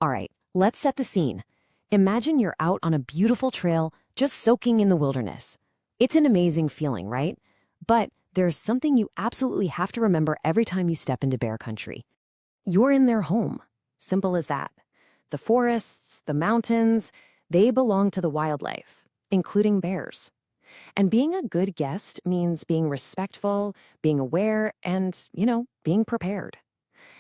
All right, let's set the scene. Imagine you're out on a beautiful trail, just soaking in the wilderness. It's an amazing feeling, right? But there's something you absolutely have to remember every time you step into bear country. You're in their home. Simple as that. The forests, the mountains, they belong to the wildlife, including bears. And being a good guest means being respectful, being aware, and, being prepared.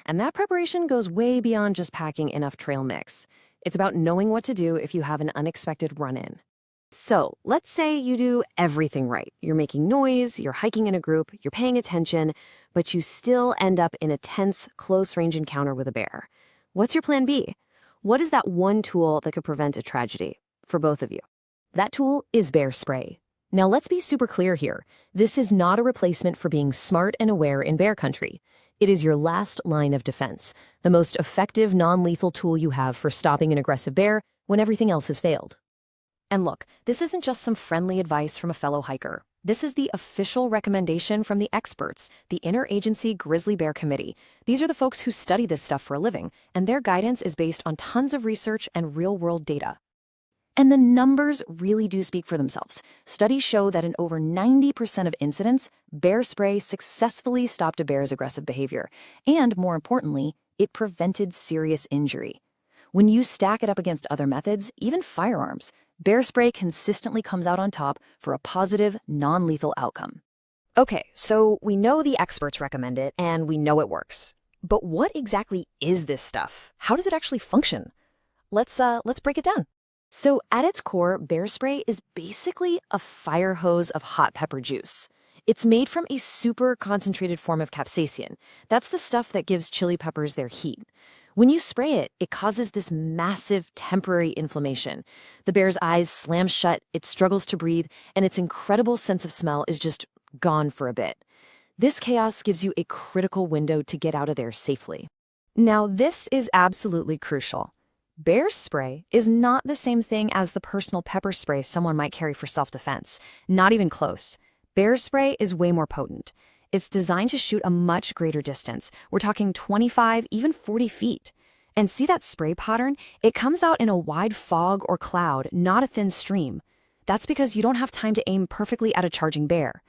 And that preparation goes way beyond just packing enough trail mix. It's about knowing what to do if you have an unexpected run-in. So, let's say you do everything right. You're making noise, you're hiking in a group, you're paying attention, but you still end up in a tense, close-range encounter with a bear. What's your plan B? What is that one tool that could prevent a tragedy for both of you? That tool is bear spray. Now, let's be super clear here. This is not a replacement for being smart and aware in bear country. It is your last line of defense, the most effective non-lethal tool you have for stopping an aggressive bear when everything else has failed. And look, this isn't just some friendly advice from a fellow hiker. This is the official recommendation from the experts, the Interagency Grizzly Bear Committee. These are the folks who study this stuff for a living, and their guidance is based on tons of research and real-world data. And the numbers really do speak for themselves. Studies show that in over 90% of incidents, bear spray successfully stopped a bear's aggressive behavior. And more importantly, it prevented serious injury. When you stack it up against other methods, even firearms, bear spray consistently comes out on top for a positive, non-lethal outcome. Okay, so we know the experts recommend it, and we know it works. But what exactly is this stuff? How does it actually function? Let's break it down. So at its core, bear spray is basically a fire hose of hot pepper juice. It's made from a super concentrated form of capsaicin. That's the stuff that gives chili peppers their heat. When you spray it, it causes this massive temporary inflammation. The bear's eyes slam shut, it struggles to breathe, and its incredible sense of smell is just gone for a bit. This chaos gives you a critical window to get out of there safely. Now, this is absolutely crucial. Bear spray is not the same thing as the personal pepper spray someone might carry for self-defense. Not even close. Bear spray is way more potent. It's designed to shoot a much greater distance. We're talking 25, even 40 feet. And see that spray pattern? It comes out in a wide fog or cloud, not a thin stream. That's because you don't have time to aim perfectly at a charging bear.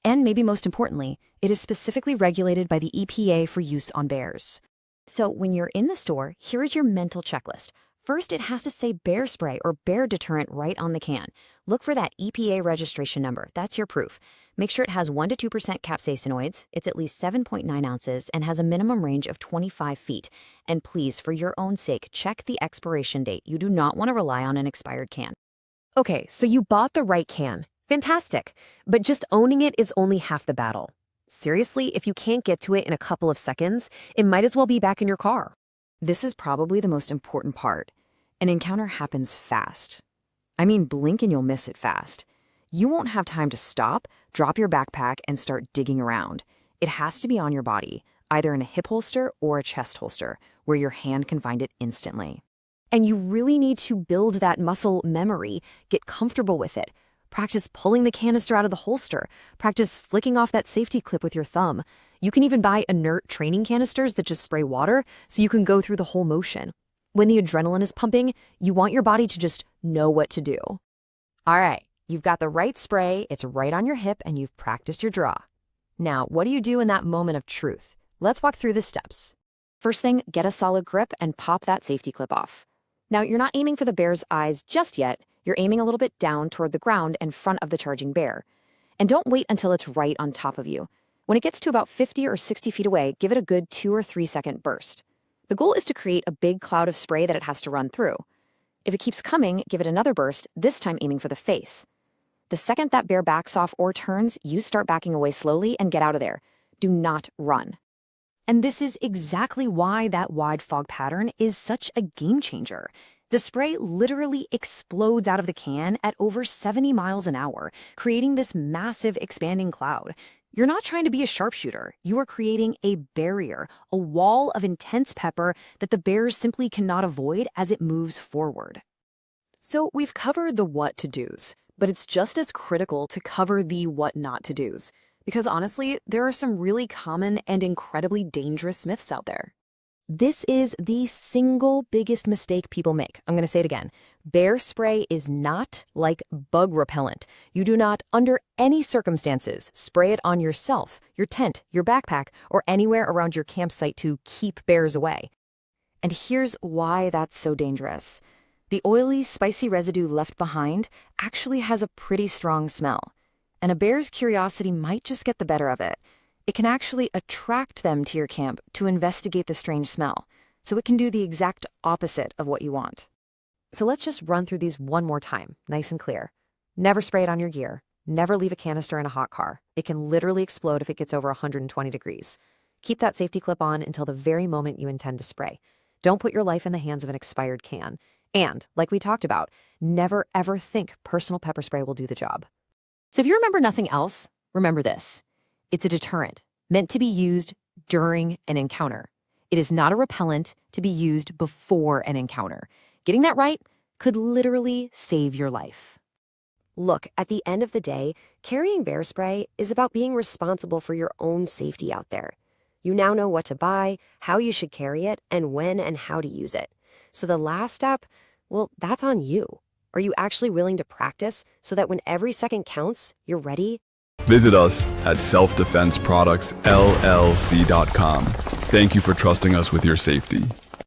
And maybe most importantly, it is specifically regulated by the EPA for use on bears. So when you're in the store, here is your mental checklist. First, it has to say bear spray or bear deterrent right on the can. Look for that EPA registration number. That's your proof. Make sure it has 1 to 2% capsaicinoids, it's at least 7.9 ounces, and has a minimum range of 25 feet. And please, for your own sake, check the expiration date. You do not want to rely on an expired can. Okay, so you bought the right can. Fantastic. But just owning it is only half the battle. Seriously, if you can't get to it in a couple of seconds, it might as well be back in your car. This is probably the most important part. An encounter happens fast. I mean, blink and you'll miss it fast. You won't have time to stop, drop your backpack, and start digging around. It has to be on your body, either in a hip holster or a chest holster, where your hand can find it instantly. And you really need to build that muscle memory, get comfortable with it. Practice pulling the canister out of the holster. Practice flicking off that safety clip with your thumb. You can even buy inert training canisters that just spray water so you can go through the whole motion. When the adrenaline is pumping, you want your body to just know what to do. All right, you've got the right spray, it's right on your hip, and you've practiced your draw. Now, what do you do in that moment of truth? Let's walk through the steps. First thing, get a solid grip and pop that safety clip off. Now, you're not aiming for the bear's eyes just yet. You're aiming a little bit down toward the ground in front of the charging bear. And don't wait until it's right on top of you. When it gets to about 50 or 60 feet away, give it a good 2 or 3 second burst. The goal is to create a big cloud of spray that it has to run through. If it keeps coming, give it another burst, this time aiming for the face. The second that bear backs off or turns, you start backing away slowly and get out of there. Do not run. And this is exactly why that wide fog pattern is such a game changer. The spray literally explodes out of the can at over 70 miles an hour, creating this massive expanding cloud. You're not trying to be a sharpshooter. You are creating a barrier, a wall of intense pepper that the bear simply cannot avoid as it moves forward. So we've covered the what to do's, but it's just as critical to cover the what not to do's. Because honestly, there are some really common and incredibly dangerous myths out there. This is the single biggest mistake people make. I'm going to say it again. Bear spray is not like bug repellent. You do not, under any circumstances, spray it on yourself, your tent, your backpack, or anywhere around your campsite to keep bears away. And here's why that's so dangerous. The oily, spicy residue left behind actually has a pretty strong smell, and a bear's curiosity might just get the better of it. It can actually attract them to your camp to investigate the strange smell, so it can do the exact opposite of what you want. So let's just run through these one more time, nice and clear. Never spray it on your gear. Never leave a canister in a hot car. It can literally explode if it gets over 120 degrees. Keep that safety clip on until the very moment you intend to spray. Don't put your life in the hands of an expired can. And, like we talked about, never ever think personal pepper spray will do the job. So if you remember nothing else, remember this. It's a deterrent, meant to be used during an encounter. It is not a repellent to be used before an encounter. Getting that right could literally save your life. Look, at the end of the day, carrying bear spray is about being responsible for your own safety out there. You now know what to buy, how you should carry it, and when and how to use it. So the last step, well, that's on you. Are you actually willing to practice so that when every second counts, you're ready? Visit us at selfdefenseproductsllc.com. Thank you for trusting us with your safety.